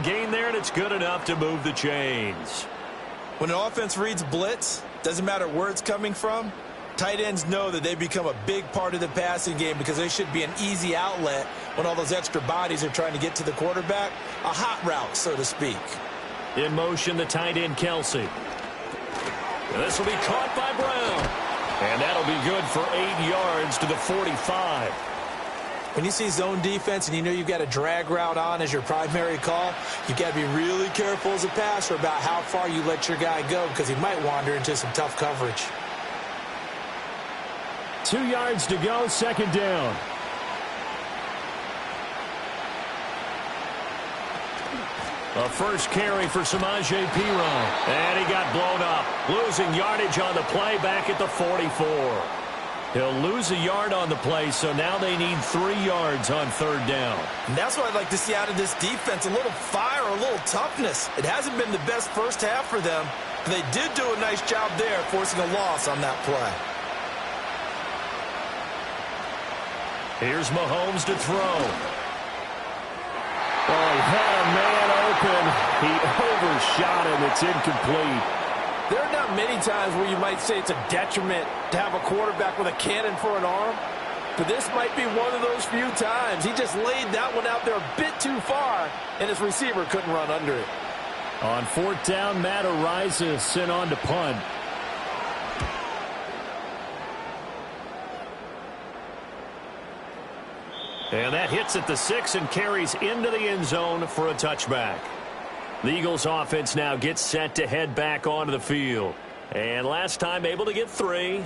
yard gain there, and it's good enough to move the chains. When an offense reads blitz, doesn't matter where it's coming from, tight ends know that they become a big part of the passing game because they should be an easy outlet when all those extra bodies are trying to get to the quarterback. A hot route, so to speak. In motion, the tight end, Kelsey. This will be caught by Brown. And that'll be good for 8 yards to the 45. When you see zone defense and you know you've got a drag route on as your primary call, you've got to be really careful as a passer about how far you let your guy go because he might wander into some tough coverage. 2 yards to go, second down. A first carry for Samaje Perine. And he got blown up. Losing yardage on the play back at the 44. He'll lose a yard on the play, so now they need 3 yards on third down. And that's what I'd like to see out of this defense, a little fire, a little toughness. It hasn't been the best first half for them, but they did do a nice job there forcing a loss on that play. Here's Mahomes to throw. Oh, he had a man open. He overshot him. It's incomplete. There are not many times where you might say it's a detriment to have a quarterback with a cannon for an arm, but this might be one of those few times. He just laid that one out there a bit too far, and his receiver couldn't run under it. On fourth down, Matt Araiza sent on to punt. And that hits at the 6 and carries into the end zone for a touchback. The Eagles offense now gets set to head back onto the field. And last time able to get 3.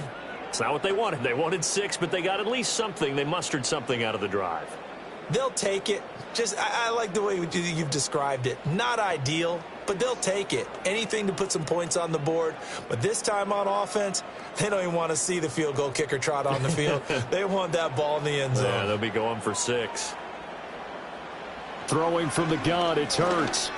It's not what they wanted. They wanted 6, but they got at least something. They mustered something out of the drive. They'll take it. I like the way you've described it. Not ideal, but they'll take it. Anything to put some points on the board. But this time on offense, they don't even want to see the field goal kicker trot on the field. They want that ball in the end zone. Yeah, they'll be going for 6. Throwing from the gun, it's Hurts.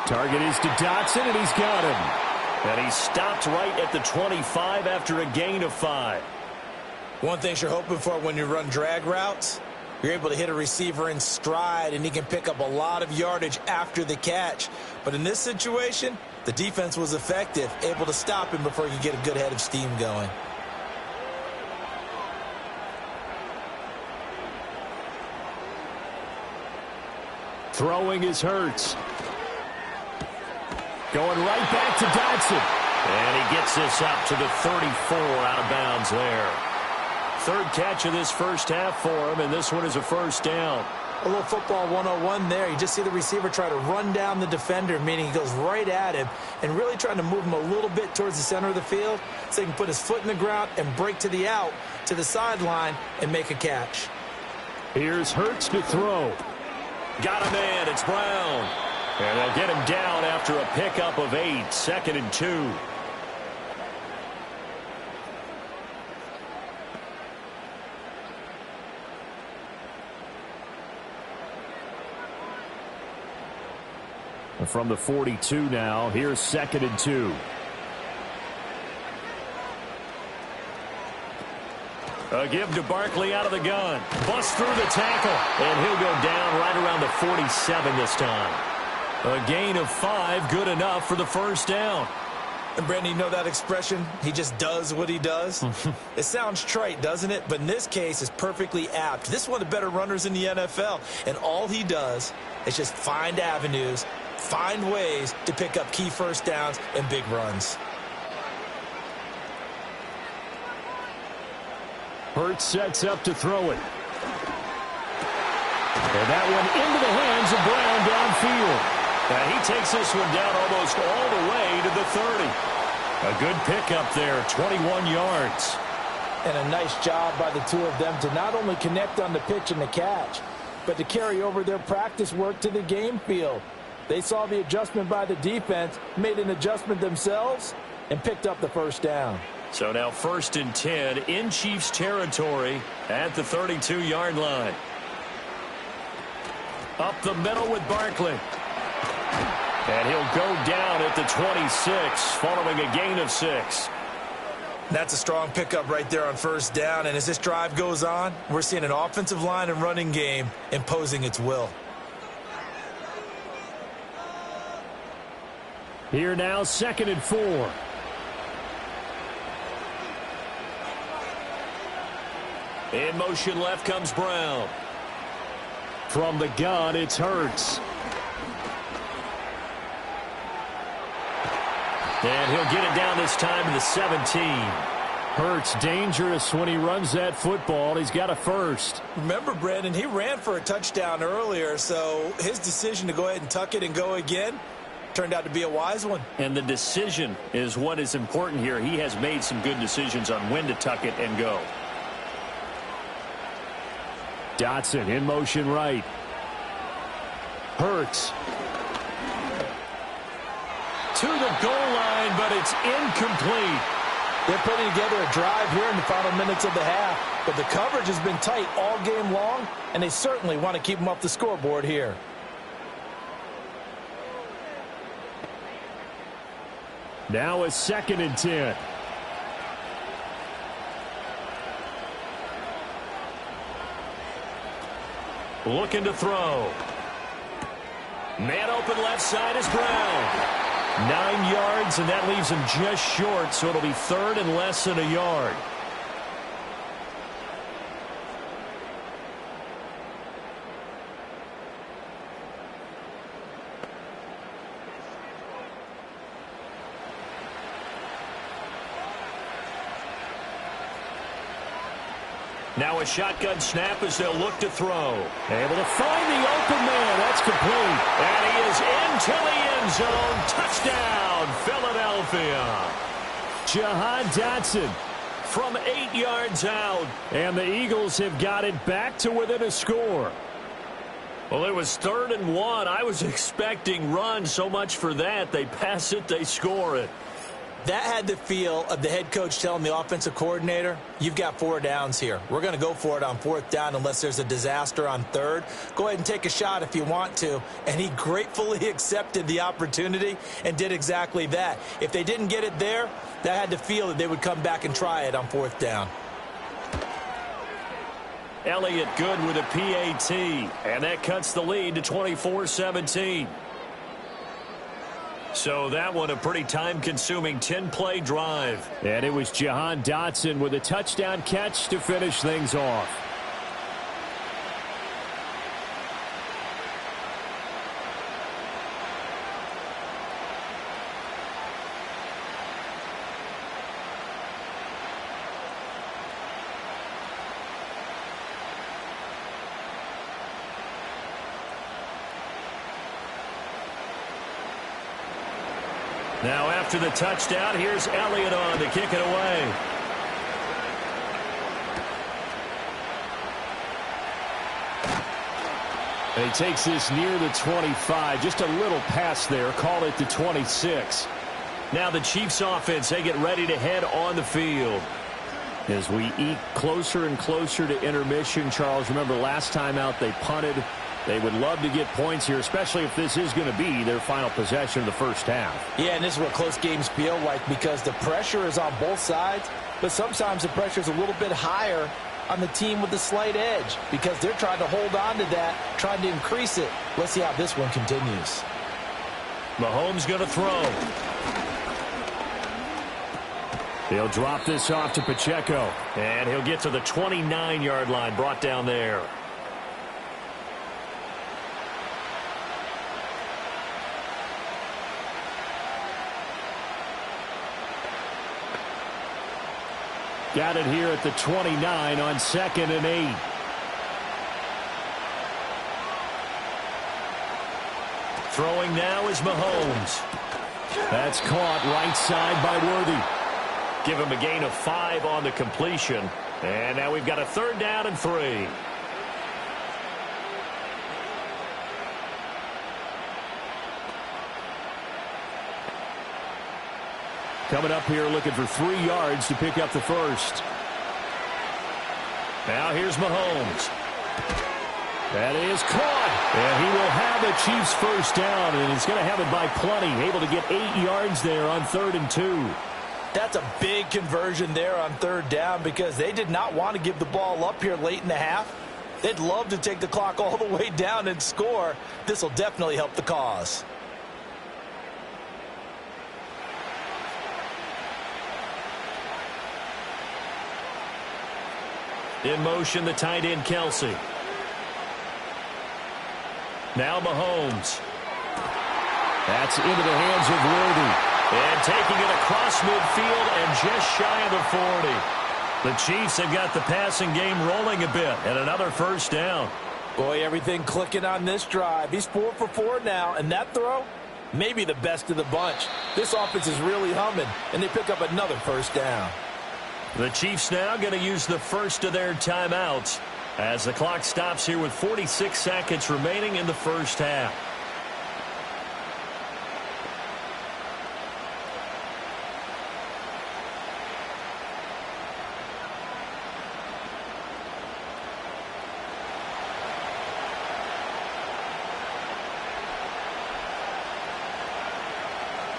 Target is to Dotson, and he's got him. And he stopped right at the 25 after a gain of 5. One thing you're hoping for when you run drag routes, you're able to hit a receiver in stride, and he can pick up a lot of yardage after the catch. But in this situation, the defense was effective, able to stop him before he could get a good head of steam going. Throwing is Hurts. Going right back to Dotson. And he gets this up to the 34 out of bounds there. Third catch of this first half for him, and this one is a first down. A little football 101 there. You just see the receiver try to run down the defender, meaning he goes right at him and really trying to move him a little bit towards the center of the field so he can put his foot in the ground and break to the out, to the sideline, and make a catch. Here's Hurts to throw. Got a man. It's Brown. And they'll get him down after a pickup of 8, 2nd and 2. From the 42 now, here's 2nd and 2. A give to Barkley out of the gun. Busts through the tackle. And he'll go down right around the 47 this time. A gain of 5, good enough for the first down. And, Brandon, you know that expression? He just does what he does? It sounds trite, doesn't it? But in this case, it's perfectly apt. This is one of the better runners in the NFL. And all he does is just find avenues, find ways to pick up key first downs and big runs. Hurts sets up to throw it. And that one into the hands of Brown downfield. And he takes this one down almost all the way to the 30. A good pickup there, 21 yards. And a nice job by the two of them to not only connect on the pitch and the catch, but to carry over their practice work to the game field. They saw the adjustment by the defense, made an adjustment themselves, and picked up the first down. So now 1st and 10 in Chiefs territory at the 32-yard line. Up the middle with Barkley. And he'll go down at the 26 following a gain of 6. That's a strong pickup right there on first down. And as this drive goes on, we're seeing an offensive line and running game imposing its will. Here now, 2nd and 4. In motion left comes Brown. From the gun, it's Hurts. And he'll get it down this time to the 17. Hurts dangerous when he runs that football. He's got a first. Remember, Brandon, he ran for a touchdown earlier, so his decision to go ahead and tuck it and go again turned out to be a wise one. And the decision is what is important here. He has made some good decisions on when to tuck it and go. Dotson in motion right. Hurts. To the goal line, but it's incomplete. They're putting together a drive here in the final minutes of the half, but the coverage has been tight all game long, and they certainly want to keep them off the scoreboard here. Now a 2nd and 10. Looking to throw. Man open left side is Brown. 9 yards, and that leaves him just short, so it'll be 3rd and less than a yard. Now a shotgun snap as they'll look to throw. Able to find the open man. That's complete. And he is into the end zone. Touchdown, Philadelphia. Jahan Dotson from 8 yards out. And the Eagles have got it back to within a score. Well, it was 3rd and 1. I was expecting run. So much for that. They pass it, they score it. That had the feel of the head coach telling the offensive coordinator, you've got 4 downs here. We're going to go for it on 4th down unless there's a disaster on 3rd. Go ahead and take a shot if you want to. And he gratefully accepted the opportunity and did exactly that. If they didn't get it there, that had the feel that they would come back and try it on 4th down. Elliott good with a PAT. And that cuts the lead to 24-17. So that one a pretty time-consuming 10-play drive. And it was Jahan Dotson with a touchdown catch to finish things off. Now after the touchdown, here's Elliott on to kick it away. And he takes this near the 25. Just a little pass there. Call it the 26. Now the Chiefs offense, they get ready to head on the field. As we eke closer and closer to intermission, Charles, remember last time out they punted. They would love to get points here, especially if this is going to be their final possession of the first half. Yeah, and this is what close games feel like because the pressure is on both sides, but sometimes the pressure is a little bit higher on the team with the slight edge because they're trying to hold on to that, trying to increase it. Let's see how this one continues. Mahomes going to throw. He'll drop this off to Pacheco, and he'll get to the 29-yard line, brought down there. Got it here at the 29 on 2nd and 8. Throwing now is Mahomes. That's caught right side by Worthy. Give him a gain of 5 on the completion. And now we've got a 3rd down and 3. Coming up here looking for 3 yards to pick up the first. Now here's Mahomes. That is caught. And he will have the Chiefs first down, and he's going to have it by plenty. Able to get 8 yards there on 3rd and 2. That's a big conversion there on 3rd down because they did not want to give the ball up here late in the half. They'd love to take the clock all the way down and score. This will definitely help the cause. In motion, the tight end, Kelsey. Now Mahomes. That's into the hands of Worthy. And taking it across midfield and just shy of the 40. The Chiefs have got the passing game rolling a bit, and another first down. Boy, everything clicking on this drive. He's 4 for 4 now, and that throw, maybe the best of the bunch. This offense is really humming, and they pick up another first down. The Chiefs now going to use the first of their timeouts as the clock stops here with 46 seconds remaining in the first half.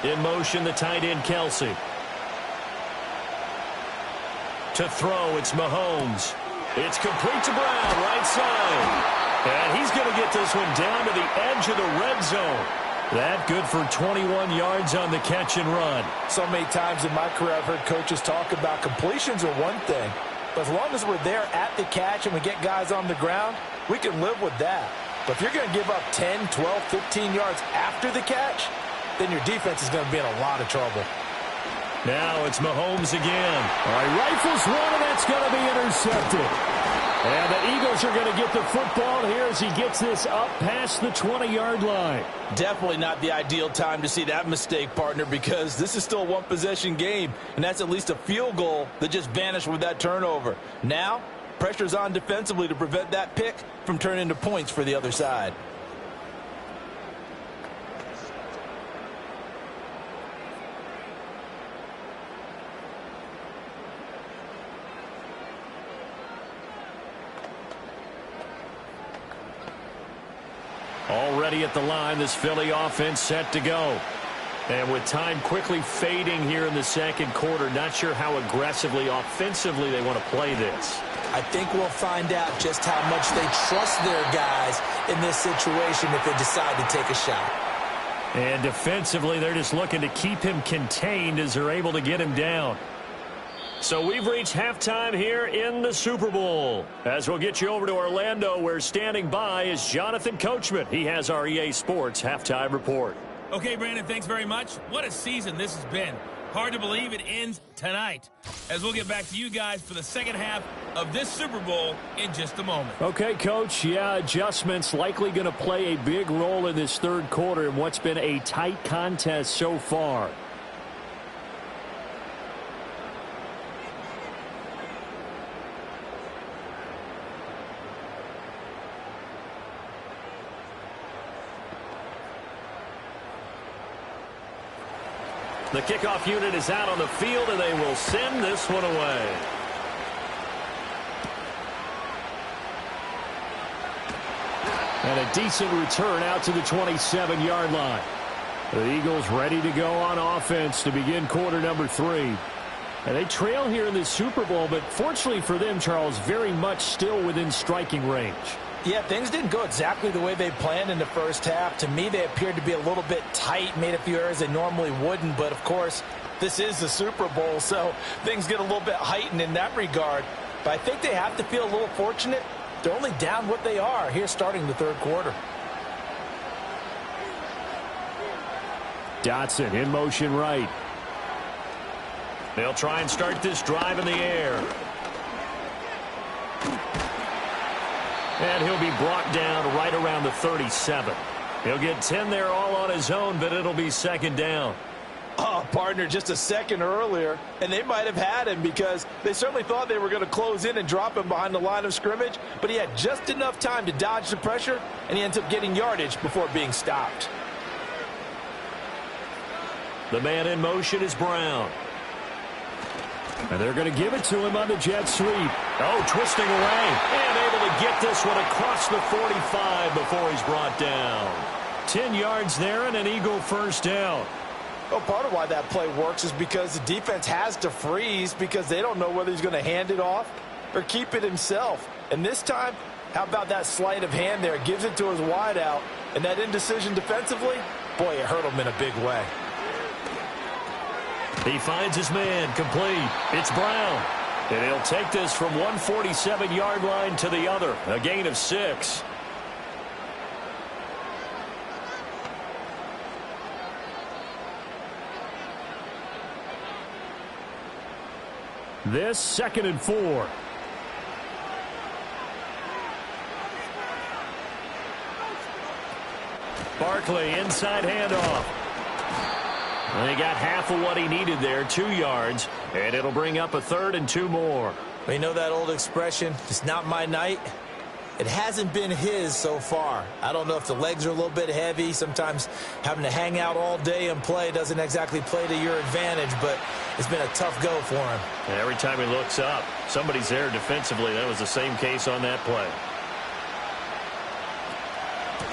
In motion, the tight end, Kelsey. To throw, it's Mahomes. It's complete to Brown, right side. And he's going to get this one down to the edge of the red zone. That good for 21 yards on the catch and run. So many times in my career I've heard coaches talk about completions are one thing. But as long as we're there at the catch and we get guys on the ground, we can live with that. But if you're going to give up 10, 12, 15 yards after the catch, then your defense is going to be in a lot of trouble. Now it's Mahomes again. All right, rifles one, and that's going to be intercepted. And the Eagles are going to get the football here as he gets this up past the 20-yard line. Definitely not the ideal time to see that mistake, partner, because this is still a one-possession game, and that's at least a field goal that just vanished with that turnover. Now, pressure's on defensively to prevent that pick from turning into points for the other side. Already at the line, this Philly offense set to go. And with time quickly fading here in the second quarter, not sure how aggressively, offensively they want to play this. I think we'll find out just how much they trust their guys in this situation if they decide to take a shot. And defensively, they're just looking to keep him contained as they're able to get him down. So we've reached halftime here in the Super Bowl. As we'll get you over to Orlando, where standing by is Jonathan Coachman. He has our EA Sports halftime report. Okay, Brandon, thanks very much. What a season this has been. Hard to believe it ends tonight, as we'll get back to you guys for the second half of this Super Bowl in just a moment. Okay, Coach. Yeah, adjustments likely going to play a big role in this third quarter in what's been a tight contest so far. The kickoff unit is out on the field, and they will send this one away. And a decent return out to the 27-yard line. The Eagles ready to go on offense to begin quarter number 3. And they trail here in the Super Bowl, but fortunately for them, Charles, very much still within striking range. Yeah, things didn't go exactly the way they planned in the first half. To me, they appeared to be a little bit tight, made a few errors they normally wouldn't. But, of course, this is the Super Bowl, so things get a little bit heightened in that regard. But I think they have to feel a little fortunate. They're only down what they are here starting the third quarter. Dotson in motion right. They'll try and start this drive in the air. And he'll be brought down right around the 37. He'll get 10 there all on his own, but it'll be second down. Oh, partner, just a second earlier, and they might have had him because they certainly thought they were going to close in and drop him behind the line of scrimmage, but he had just enough time to dodge the pressure, and he ends up getting yardage before being stopped. The man in motion is Brown. And they're going to give it to him on the jet sweep. Oh, twisting away. And able to get this one across the 45 before he's brought down. 10 yards there and an Eagle first down. Well, part of why that play works is because the defense has to freeze because they don't know whether he's going to hand it off or keep it himself. And this time, how about that sleight of hand there? Gives it to his wideout. And that indecision defensively, boy, it hurt him in a big way. He finds his man complete. It's Brown. And he'll take this from 147-yard line to the other. A gain of 6. This 2nd and 4. Barkley, inside handoff. And he got half of what he needed there, 2 yards. And it'll bring up a 3rd and 2 more. You know that old expression, it's not my night? It hasn't been his so far. I don't know if the legs are a little bit heavy. Sometimes having to hang out all day and play doesn't exactly play to your advantage, but it's been a tough go for him. And every time he looks up, somebody's there defensively. That was the same case on that play.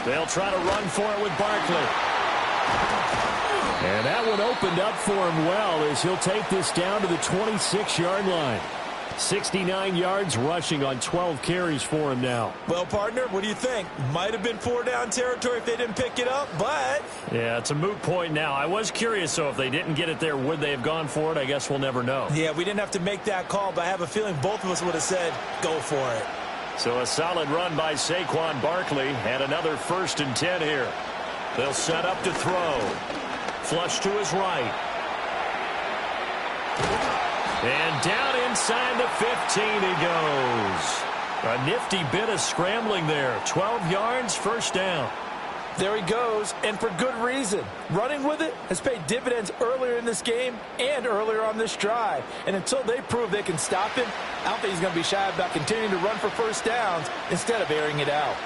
They'll try to run for it with Barkley. And that one opened up for him well as he'll take this down to the 26-yard line. 69 yards rushing on 12 carries for him now. Well, partner, what do you think? Might have been 4-down territory if they didn't pick it up, but... Yeah, it's a moot point now. I was curious, so if they didn't get it there, would they have gone for it? I guess we'll never know. Yeah, we didn't have to make that call, but I have a feeling both of us would have said, go for it. So a solid run by Saquon Barkley and another 1st and 10 here. They'll set up to throw. Flush to his right. And down inside the 15 he goes. A nifty bit of scrambling there. 12 yards, 1st down. There he goes, and for good reason. Running with it has paid dividends earlier in this game and earlier on this drive. And until they prove they can stop him, I don't think he's going to be shy about continuing to run for 1st downs instead of airing it out.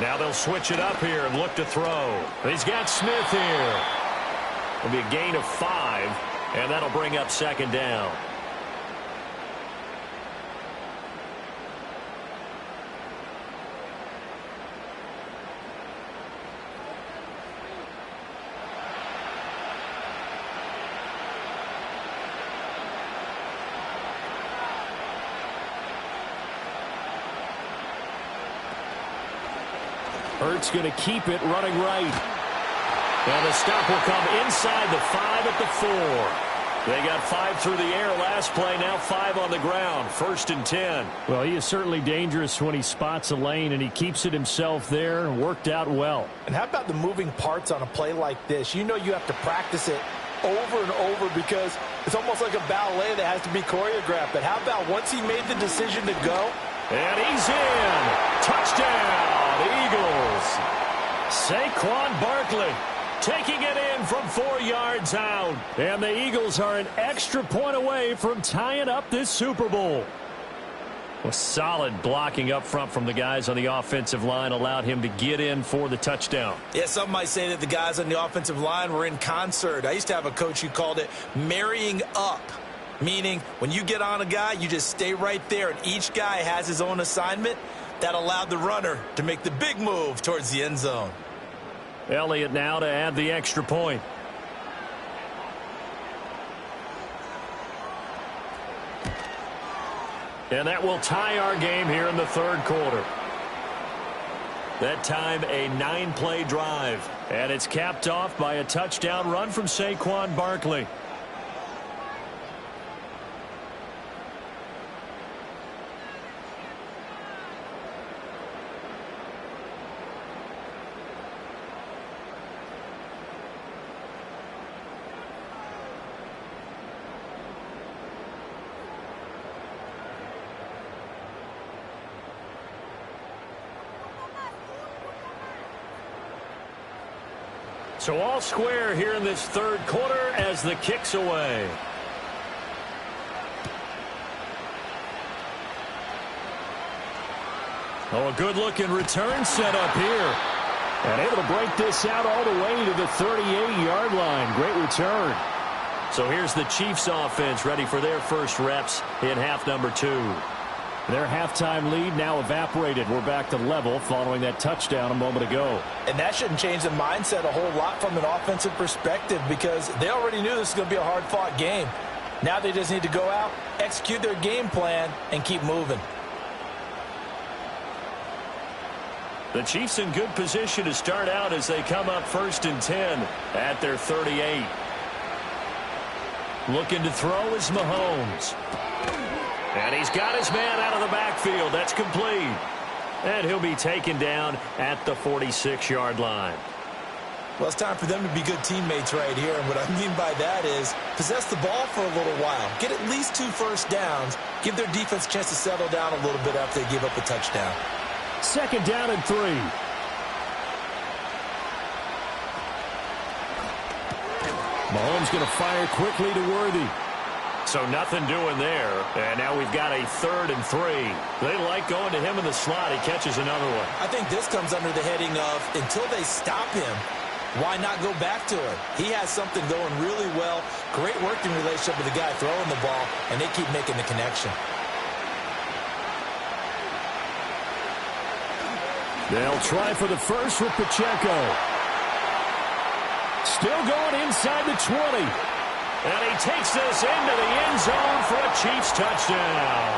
Now they'll switch it up here and look to throw. He's got Smith here. It'll be a gain of 5, and that'll bring up 2nd down. Hurts going to keep it running right. And the stop will come inside the 5 at the 4. They got 5 through the air last play, now 5 on the ground. 1st and 10. Well, he is certainly dangerous when he spots a lane, and he keeps it himself there. Worked out well. And how about the moving parts on a play like this? You know you have to practice it over and over because it's almost like a ballet that has to be choreographed. But how about once he made the decision to go? And he's in. Touchdown, Eagles. Saquon Barkley taking it in from 4 yards out. And the Eagles are an extra point away from tying up this Super Bowl. Well, solid blocking up front from the guys on the offensive line allowed him to get in for the touchdown. Yeah, some might say that the guys on the offensive line were in concert. I used to have a coach who called it marrying up, meaning when you get on a guy, you just stay right there, and each guy has his own assignment. That allowed the runner to make the big move towards the end zone. Elliott now to add the extra point. And that will tie our game here in the 3rd quarter. That time a 9-play drive. And it's capped off by a touchdown run from Saquon Barkley. So all square here in this 3rd quarter as the kick's away. Oh, a good-looking return set up here. And able to break this out all the way to the 38-yard line. Great return. So here's the Chiefs offense ready for their first reps in half number 2. Their halftime lead now evaporated. We're back to level following that touchdown a moment ago. And that shouldn't change the mindset a whole lot from an offensive perspective because they already knew this was going to be a hard-fought game. Now they just need to go out, execute their game plan, and keep moving. The Chiefs in good position to start out as they come up 1st and 10 at their 38. Looking to throw is Mahomes. And he's got his man out of the backfield. That's complete. And he'll be taken down at the 46-yard line. Well, it's time for them to be good teammates right here. And what I mean by that is possess the ball for a little while. Get at least 2 first downs. Give their defense a chance to settle down a little bit after they give up a touchdown. 2nd down and 3. Mahomes going to fire quickly to Worthy. So nothing doing there. And now we've got a 3rd and 3. They like going to him in the slot. He catches another one. I think this comes under the heading of until they stop him, why not go back to it? He has something going really well. Great working relationship with the guy throwing the ball, and they keep making the connection. They'll try for the first with Pacheco. Still going inside the 20. And he takes this into the end zone for a Chiefs touchdown.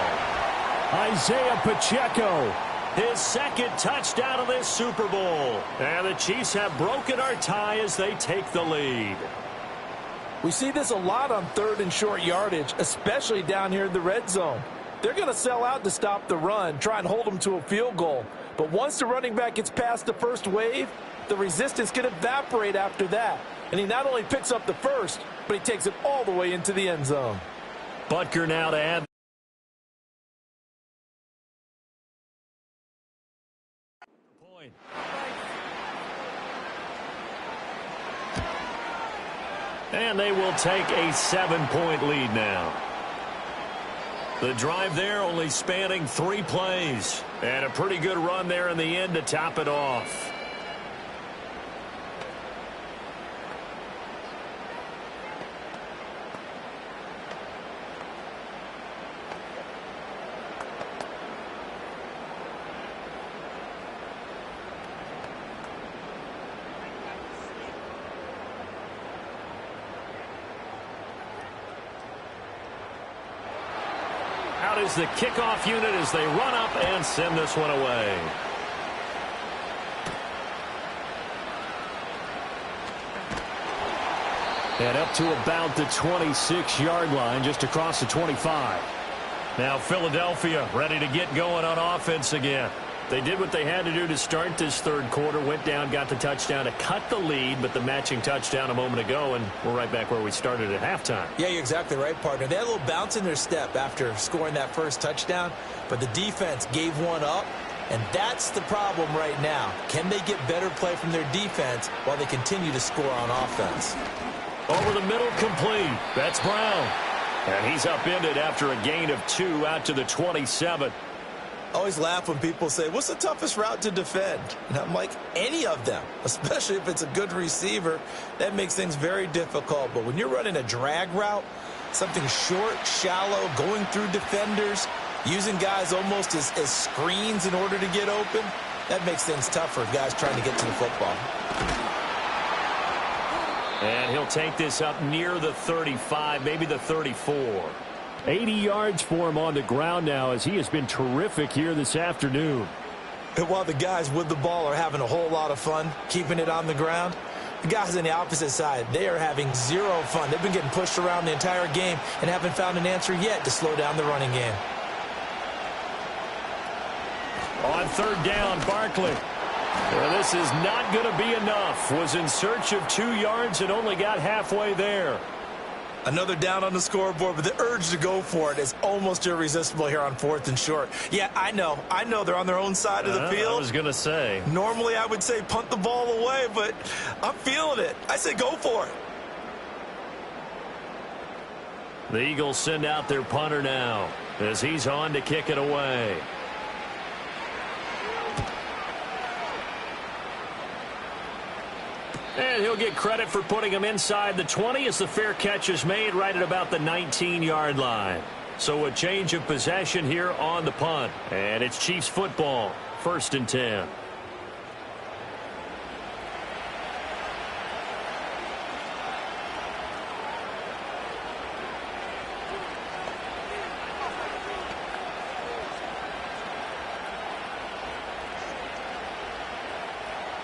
Isaiah Pacheco, his 2nd touchdown of this Super Bowl. And the Chiefs have broken our tie as they take the lead. We see this a lot on 3rd and short yardage, especially down here in the red zone. They're going to sell out to stop the run, try and hold them to a field goal. But once the running back gets past the first wave, the resistance can evaporate after that. And he not only picks up the first, but he takes it all the way into the end zone. Butker now to add. Point. And they will take a 7-point lead now. The drive there only spanning 3 plays. And a pretty good run there in the end to top it off. Out is the kickoff unit as they run up and send this one away. And up to about the 26-yard line, just across the 25. Now Philadelphia ready to get going on offense again. They did what they had to do to start this 3rd quarter, went down, got the touchdown to cut the lead, but the matching touchdown a moment ago, and we're right back where we started at halftime. Yeah, you're exactly right, partner. They had a little bounce in their step after scoring that first touchdown, but the defense gave one up, and that's the problem right now. Can they get better play from their defense while they continue to score on offense? Over the middle, complete. That's Brown. And he's upended after a gain of 2 out to the 27. I always laugh when people say, what's the toughest route to defend? And I'm like, any of them, especially if it's a good receiver. That makes things very difficult. But when you're running a drag route, something short, shallow, going through defenders, using guys almost as screens in order to get open, that makes things tougher for guys trying to get to the football. And he'll take this up near the 35, maybe the 34. 80 yards for him on the ground now as he has been terrific here this afternoon. And while the guys with the ball are having a whole lot of fun keeping it on the ground, the guys on the opposite side, they are having 0 fun. They've been getting pushed around the entire game and haven't found an answer yet to slow down the running game. On 3rd down, Barkley. Well, this is not going to be enough. Was in search of 2 yards and only got halfway there. Another down on the scoreboard, but the urge to go for it is almost irresistible here on 4th and short. Yeah, I know they're on their own side of the field. I was going to say. Normally I would say punt the ball away, but I'm feeling it. I say go for it. The Eagles send out their punter now as he's on to kick it away. And he'll get credit for putting him inside the 20 as the fair catch is made right at about the 19-yard line. So a change of possession here on the punt. And it's Chiefs football, 1st and 10.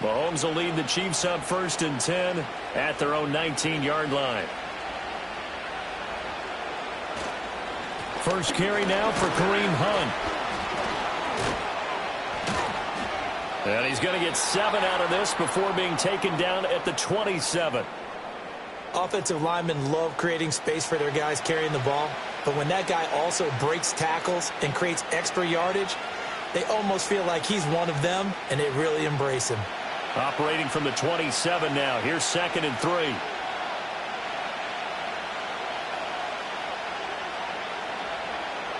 Mahomes will lead the Chiefs up 1st and 10 at their own 19-yard line. First carry now for Kareem Hunt. And he's going to get 7 out of this before being taken down at the 27. Offensive linemen love creating space for their guys carrying the ball, but when that guy also breaks tackles and creates extra yardage, they almost feel like he's one of them, and they really embrace him. Operating from the 27 now. Here's 2nd and 3.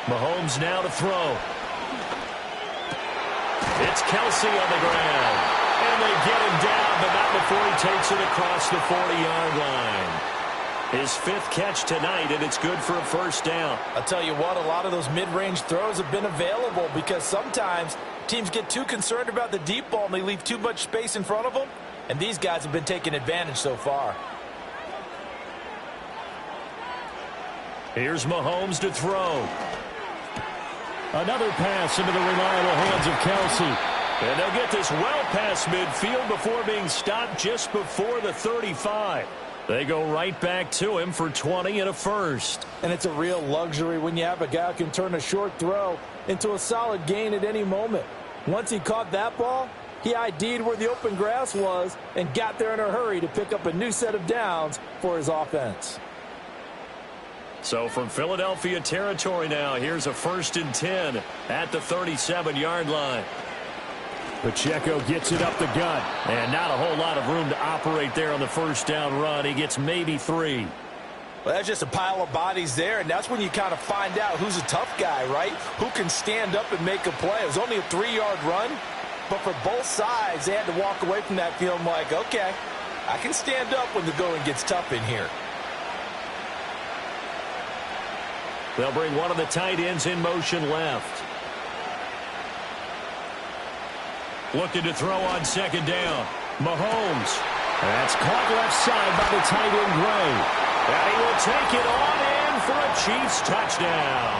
Mahomes now to throw. It's Kelsey on the ground. And they get him down, but not before he takes it across the 40-yard line. His 5th catch tonight, and it's good for a first down. I'll tell you what, a lot of those mid-range throws have been available because sometimes teams get too concerned about the deep ball and they leave too much space in front of them, and these guys have been taking advantage so far. Here's Mahomes to throw. Another pass into the reliable hands of Kelsey. And they'll get this well past midfield before being stopped just before the 35. They go right back to him for 20 and a first. And it's a real luxury when you have a guy who can turn a short throw into a solid gain at any moment. Once he caught that ball, he ID'd where the open grass was and got there in a hurry to pick up a new set of downs for his offense. So from Philadelphia territory now, here's a 1st and 10 at the 37-yard line. Pacheco gets it up the gut, and not a whole lot of room to operate there on the first down run. He gets maybe 3. Well, that's just a pile of bodies there, and that's when you kind of find out who's a tough guy, right? Who can stand up and make a play. It was only a 3-yard run, but for both sides, they had to walk away from that feeling like, okay, I can stand up when the going gets tough in here. They'll bring one of the tight ends in motion left. Looking to throw on 2nd down. Mahomes. That's caught left side by the tight end Gray. And he will take it on in for a Chiefs touchdown.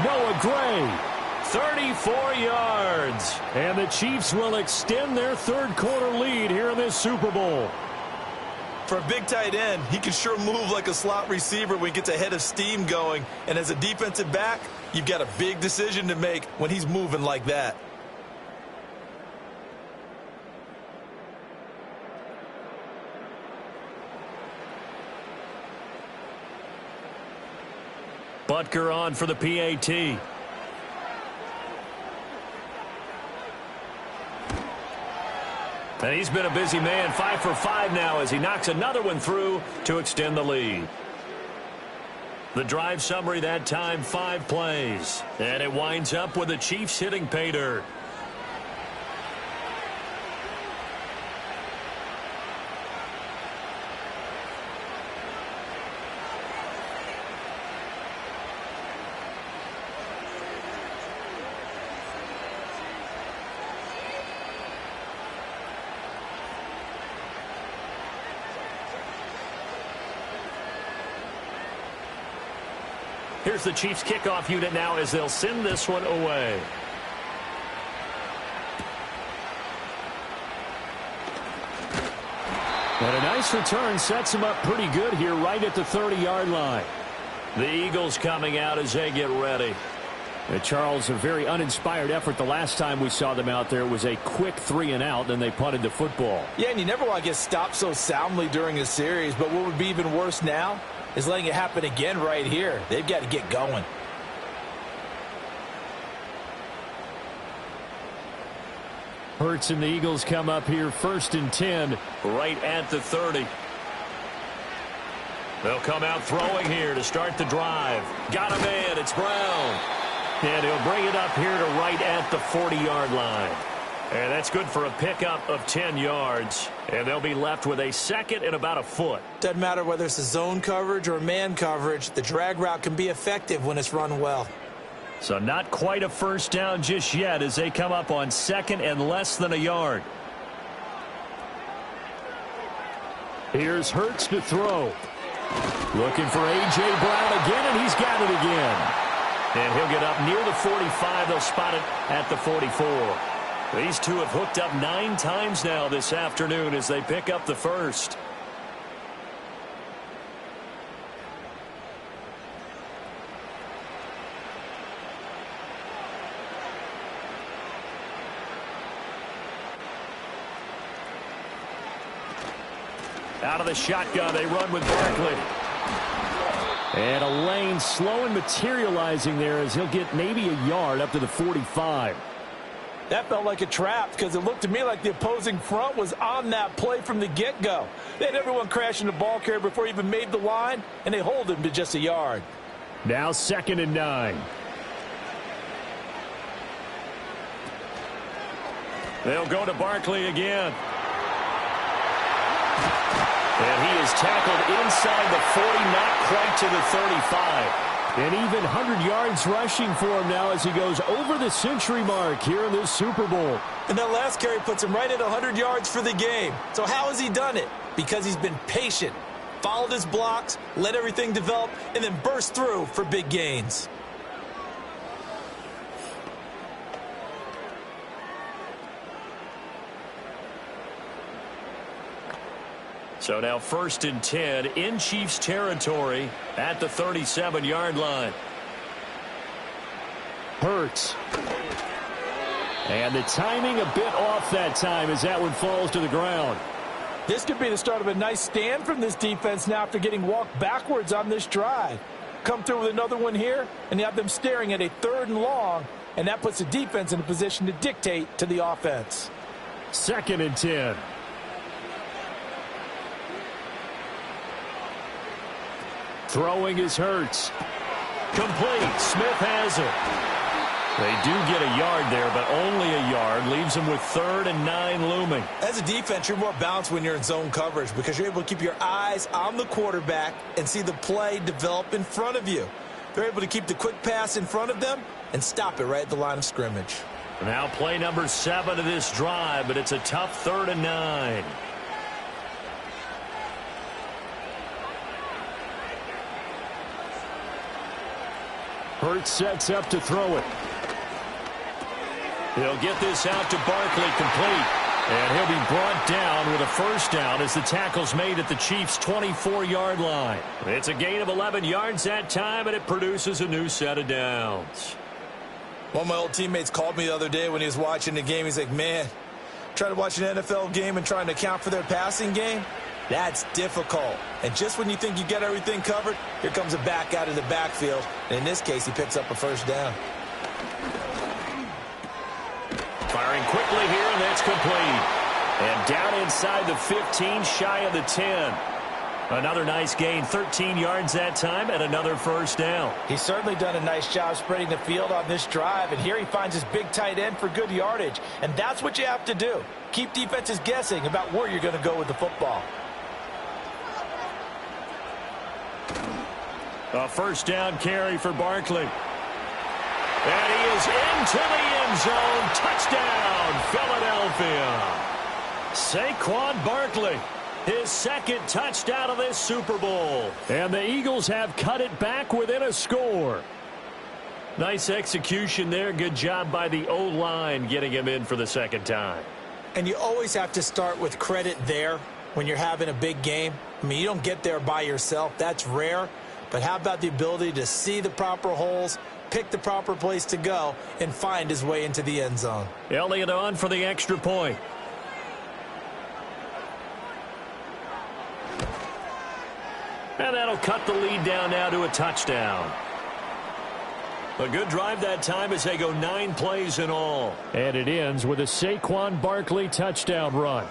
Noah Gray, 34 yards. And the Chiefs will extend their 3rd quarter lead here in this Super Bowl. For a big tight end, he can sure move like a slot receiver when he gets a head of steam going. And as a defensive back, you've got a big decision to make when he's moving like that. Butker on for the PAT. And he's been a busy man, 5 for 5 now as he knocks another one through to extend the lead. The drive summary that time, 5 plays. And it winds up with the Chiefs hitting pay dirt. Here's the Chiefs kickoff unit now as they'll send this one away. And a nice return sets him up pretty good here right at the 30-yard line. The Eagles coming out as they get ready. Charles, a very uninspired effort the last time we saw them out there. It was a quick 3-and-out, then they punted the football. Yeah, and you never want to get stopped so soundly during a series, but what would be even worse now is letting it happen again right here. They've got to get going. Hurts and the Eagles come up here 1st and 10 right at the 30. They'll come out throwing here to start the drive. Got him in. It's Brown. And he'll bring it up here to right at the 40-yard line. And that's good for a pickup of 10 yards. And they'll be left with a 2nd and about a foot. Doesn't matter whether it's a zone coverage or man coverage, the drag route can be effective when it's run well. So not quite a first down just yet as they come up on 2nd and less than a yard. Here's Hurts to throw. Looking for A.J. Brown again, and he's got it again. And he'll get up near the 45. They'll spot it at the 44. These two have hooked up 9 times now this afternoon as they pick up the first. Out of the shotgun, they run with Barkley. And a lane slow and materializing there as he'll get maybe a yard up to the 45. That felt like a trap because it looked to me like the opposing front was on that play from the get-go. They had everyone crashing the ball carrier before he even made the line, and they hold him to just a yard. Now 2nd and 9. They'll go to Barkley again. And he is tackled inside the 40, not quite to the 35. And even 100 yards rushing for him now as he goes over the century mark here in this Super Bowl. And that last carry puts him right at 100 yards for the game. So how has he done it? Because he's been patient, followed his blocks, let everything develop, and then burst through for big gains. So now 1st and 10 in Chiefs territory at the 37-yard line. Hurts. And the timing a bit off that time as that one falls to the ground. This could be the start of a nice stand from this defense now after getting walked backwards on this drive. Come through with another one here, and you have them staring at a 3rd and long, and that puts the defense in a position to dictate to the offense. 2nd and 10. Throwing is Hurts. Complete. Smith has it. They do get a yard there, but only a yard. Leaves them with 3rd and 9 looming. As a defense, you're more balanced when you're in zone coverage because you're able to keep your eyes on the quarterback and see the play develop in front of you. They're able to keep the quick pass in front of them and stop it right at the line of scrimmage. Now play number 7 of this drive, but it's a tough 3rd and 9. Hurts sets up to throw it. He'll get this out to Barkley, complete. And he'll be brought down with a 1st down as the tackle's made at the Chiefs' 24-yard line. It's a gain of 11 yards that time, and it produces a new set of downs. One of my old teammates called me the other day when he was watching the game. He's like, man, trying to watch an NFL game and trying to account for their passing game? That's difficult. And just when you think you get everything covered, here comes a back out of the backfield. And in this case, he picks up a 1st down. Firing quickly here, and that's complete. And down inside the 15, shy of the 10. Another nice gain, 13 yards that time, and another 1st down. He's certainly done a nice job spreading the field on this drive, and here he finds his big tight end for good yardage. And that's what you have to do. Keep defenses guessing about where you're going to go with the football. A 1st down carry for Barkley. And he is into the end zone. Touchdown, Philadelphia. Saquon Barkley, his 2nd touchdown of this Super Bowl. And the Eagles have cut it back within a score. Nice execution there. Good job by the O-line getting him in for the 2nd time. And you always have to start with credit there when you're having a big game. I mean, you don't get there by yourself. That's rare. But how about the ability to see the proper holes, pick the proper place to go, and find his way into the end zone? Elliott on for the extra point. And that'll cut the lead down now to a touchdown. A good drive that time as they go 9 plays in all. And it ends with a Saquon Barkley touchdown run.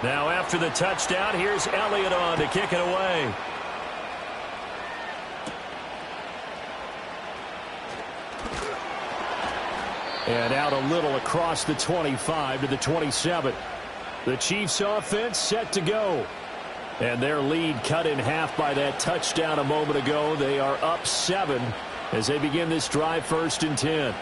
Now after the touchdown, here's Elliott on to kick it away. And out a little across the 25 to the 27. The Chiefs offense set to go. And their lead cut in half by that touchdown a moment ago. They are up 7 as they begin this drive 1st and 10.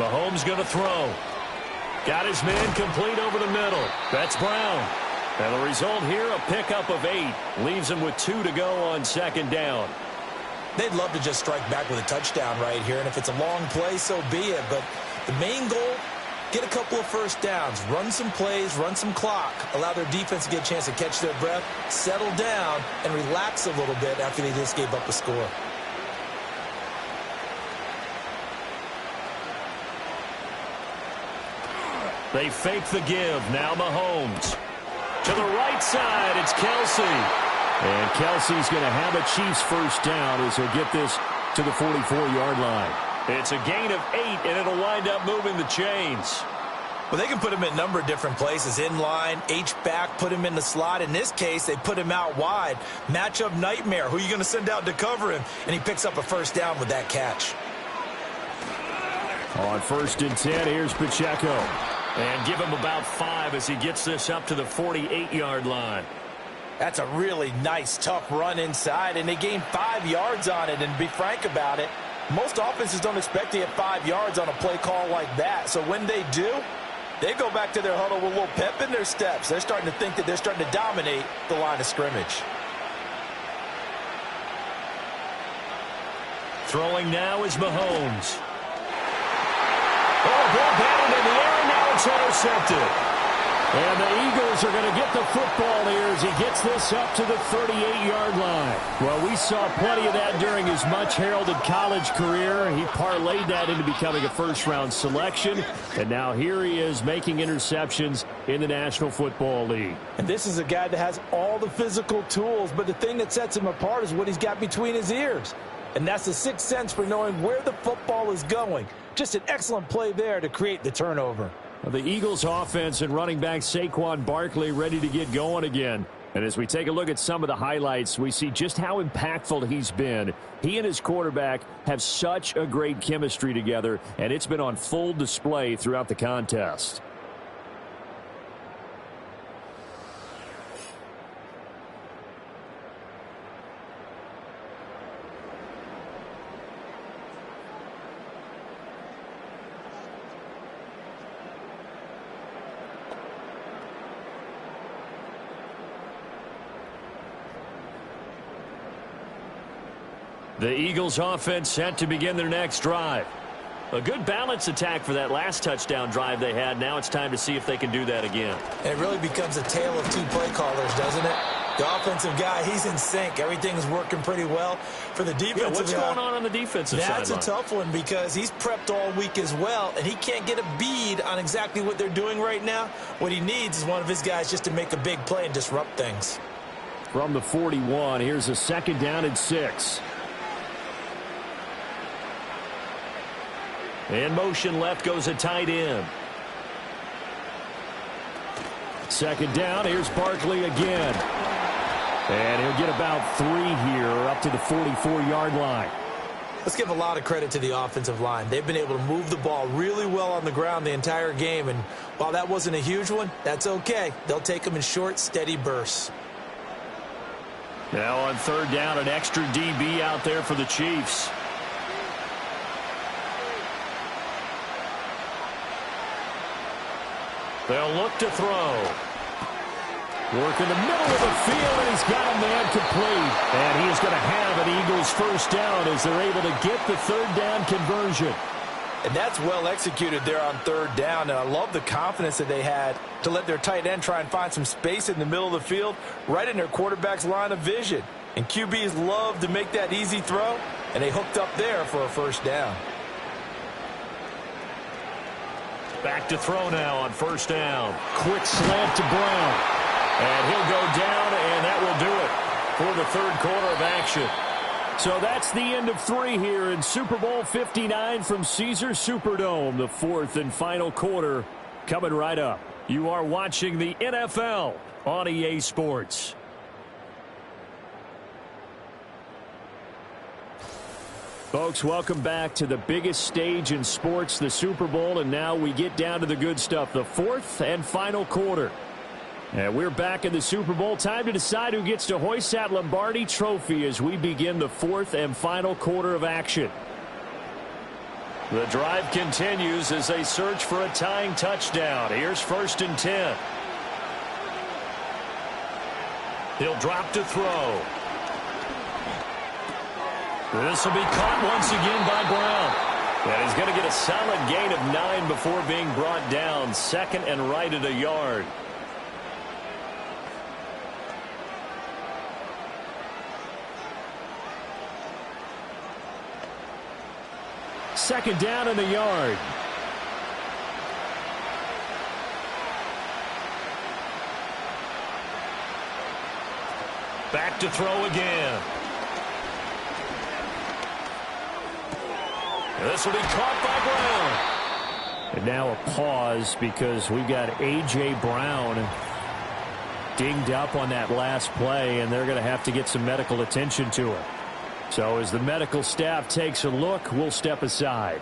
Mahomes going to throw. Got his man complete over the middle. That's Brown. And the result here, a pickup of 8. Leaves him with 2 to go on second down. They'd love to just strike back with a touchdown right here, and if it's a long play, so be it. But the main goal, get a couple of first downs, run some plays, run some clock, allow their defense to get a chance to catch their breath, settle down, and relax a little bit after they just gave up a score. They fake the give. Now Mahomes. To the right side, it's Kelsey. And Kelsey's going to have a Chiefs first down as he'll get this to the 44-yard line. It's a gain of 8, and it'll wind up moving the chains. Well, they can put him in a number of different places. In line, H-back, put him in the slot. In this case, they put him out wide. Matchup nightmare. Who are you going to send out to cover him? And he picks up a first down with that catch. On 1st and 10, here's Pacheco. And give him about 5 as he gets this up to the 48-yard line. That's a really nice, tough run inside, and they gained 5 yards on it. And to be frank about it, most offenses don't expect to get 5 yards on a play call like that. So when they do, they go back to their huddle with a little pep in their steps. They're starting to think that they're starting to dominate the line of scrimmage. Throwing now is Mahomes. Oh, ball batted in the air, and now it's intercepted. And the Eagles are going to get the football here as he gets this up to the 38-yard line. Well, we saw plenty of that during his much-heralded college career. He parlayed that into becoming a first-round selection. And now here he is making interceptions in the National Football League. And this is a guy that has all the physical tools, but the thing that sets him apart is what he's got between his ears. And that's the sixth sense for knowing where the football is going. Just an excellent play there to create the turnover. The Eagles offense and running back Saquon Barkley ready to get going again. And as we take a look at some of the highlights, we see just how impactful he's been. He and his quarterback have such a great chemistry together, and it's been on full display throughout the contest. The Eagles offense set to begin their next drive. A good balance attack for that last touchdown drive they had. Now it's time to see if they can do that again. It really becomes a tale of 2 play callers, doesn't it? The offensive guy, he's in sync. Everything's working pretty well. For the defensive what's going on the defensive side? That's a tough one because he's prepped all week as well, and he can't get a bead on exactly what they're doing right now. What he needs is one of his guys just to make a big play and disrupt things. From the 41, here's a 2nd down and 6. In motion left goes a tight end. 2nd down, here's Barkley again. And he'll get about 3 here up to the 44-yard line. Let's give a lot of credit to the offensive line. They've been able to move the ball really well on the ground the entire game. And while that wasn't a huge one, that's okay. They'll take them in short, steady bursts. Now on 3rd down, an extra DB out there for the Chiefs. They'll look to throw. Work in the middle of the field, and he's got a man complete. And he is going to have an Eagles first down as they're able to get the 3rd down conversion. And that's well executed there on 3rd down. And I love the confidence that they had to let their tight end try and find some space in the middle of the field, right in their quarterback's line of vision. And QBs love to make that easy throw, and they hooked up there for a first down. Back to throw now on 1st down. Quick slant to Brown. And he'll go down, and that will do it for the 3rd quarter of action. So that's the end of 3 here in Super Bowl 59 from Caesars Superdome. The 4th and final quarter coming right up. You are watching the NFL on EA Sports. Folks, welcome back to the biggest stage in sports, the Super Bowl, and now we get down to the good stuff, the 4th and final quarter. And we're back in the Super Bowl. Time to decide who gets to hoist that Lombardi trophy as we begin the 4th and final quarter of action. The drive continues as they search for a tying touchdown. Here's 1st and 10. He'll drop to throw. This will be caught once again by Brown. And he's going to get a solid gain of 9 before being brought down. 2nd and right at a yard. Second down in a yard. Back to throw again. This will be caught by Brown. And now a pause because we've got A.J. Brown dinged up on that last play, and they're going to have to get some medical attention to him. So as the medical staff takes a look, we'll step aside.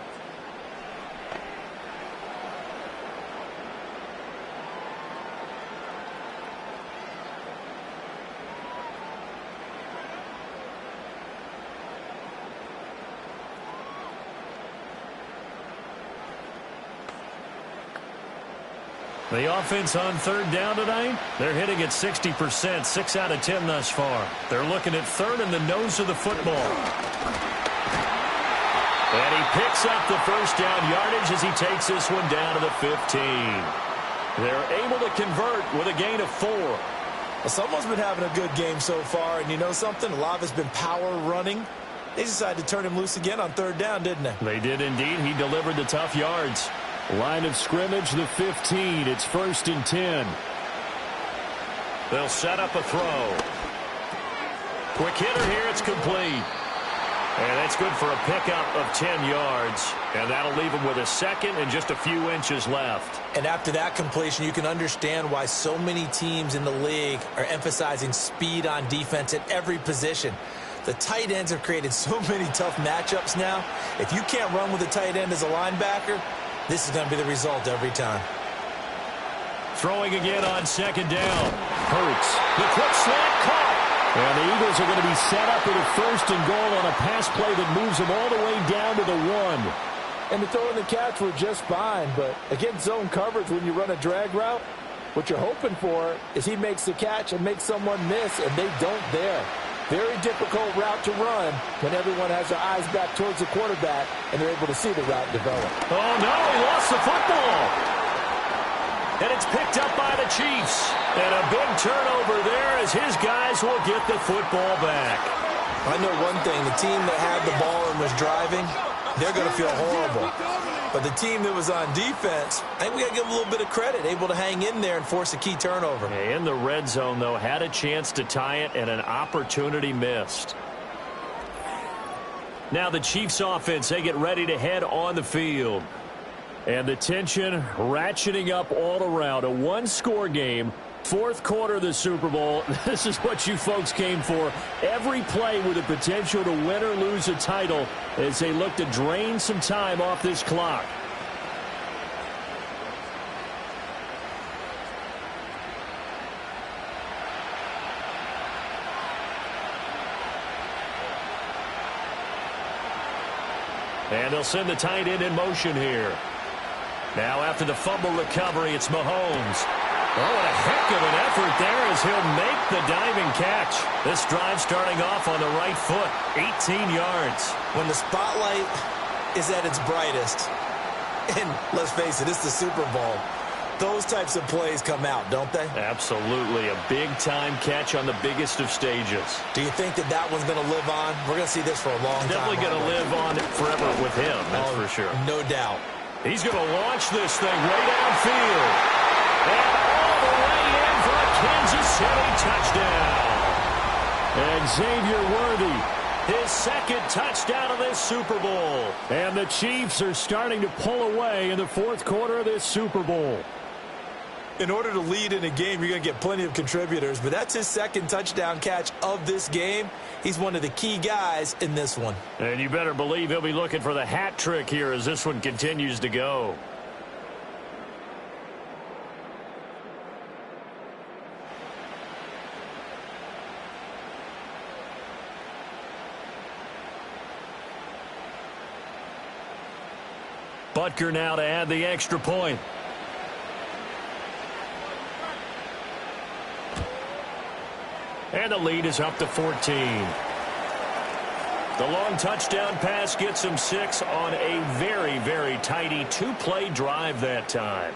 The offense on 3rd down tonight, they're hitting at 60%, 6 out of 10 thus far. They're looking at 3rd in the nose of the football. And he picks up the 1st down yardage as he takes this one down to the 15. They're able to convert with a gain of 4. Well, someone's been having a good game so far, and you know something? A lot of it's been power running. They decided to turn him loose again on 3rd down, didn't they? They did indeed. He delivered the tough yards. Line of scrimmage, the 15. It's 1st and 10. They'll set up a throw. Quick hitter here. It's complete. And that's good for a pickup of 10 yards. And that'll leave him with a 2nd and just a few inches left. And after that completion, you can understand why so many teams in the league are emphasizing speed on defense at every position. The tight ends have created so many tough matchups now. If you can't run with a tight end as a linebacker, this is going to be the result every time. Throwing again on 2nd down. Hurts. The quick slant caught. And the Eagles are going to be set up with a 1st and goal on a pass play that moves them all the way down to the 1. And the throw and the catch were just fine. But against zone coverage, when you run a drag route, what you're hoping for is he makes the catch and makes someone miss, and they don't there. Very difficult route to run when everyone has their eyes back towards the quarterback and they're able to see the route develop. Oh, no, he lost the football. And it's picked up by the Chiefs. And a big turnover there as his guys will get the football back. I know one thing. The team that had the ball and was driving, they're going to feel horrible. But the team that was on defense, I think we got to give them a little bit of credit, able to hang in there and force a key turnover. In the red zone, though, had a chance to tie it and an opportunity missed. Now the Chiefs offense, they get ready to head on the field. And the tension ratcheting up all around. A one-score game. 4th quarter of the Super Bowl. This is what you folks came for. Every play with the potential to win or lose a title as they look to drain some time off this clock. And they'll send the tight end in motion here. Now after the fumble recovery, it's Mahomes. Oh, what a heck of an effort there as he'll make the diving catch. This drive starting off on the right foot, 18 yards. When the spotlight is at its brightest, and let's face it, it's the Super Bowl, those types of plays come out, don't they? Absolutely. A big-time catch on the biggest of stages. Do you think that one's going to live on? We're going to see this for a long time. Definitely going to live on forever with him, that's for sure. No doubt. He's going to launch this thing way downfield. And all the way in for a Kansas City touchdown. And Xavier Worthy, his 2nd touchdown of this Super Bowl. And the Chiefs are starting to pull away in the 4th quarter of this Super Bowl. In order to lead in a game, you're going to get plenty of contributors, but that's his 2nd touchdown catch of this game. He's one of the key guys in this one. And you better believe he'll be looking for the hat trick here as this one continues to go. Butker now to add the extra point. And the lead is up to 14. The long touchdown pass gets him 6 on a very, very tidy two-play drive that time.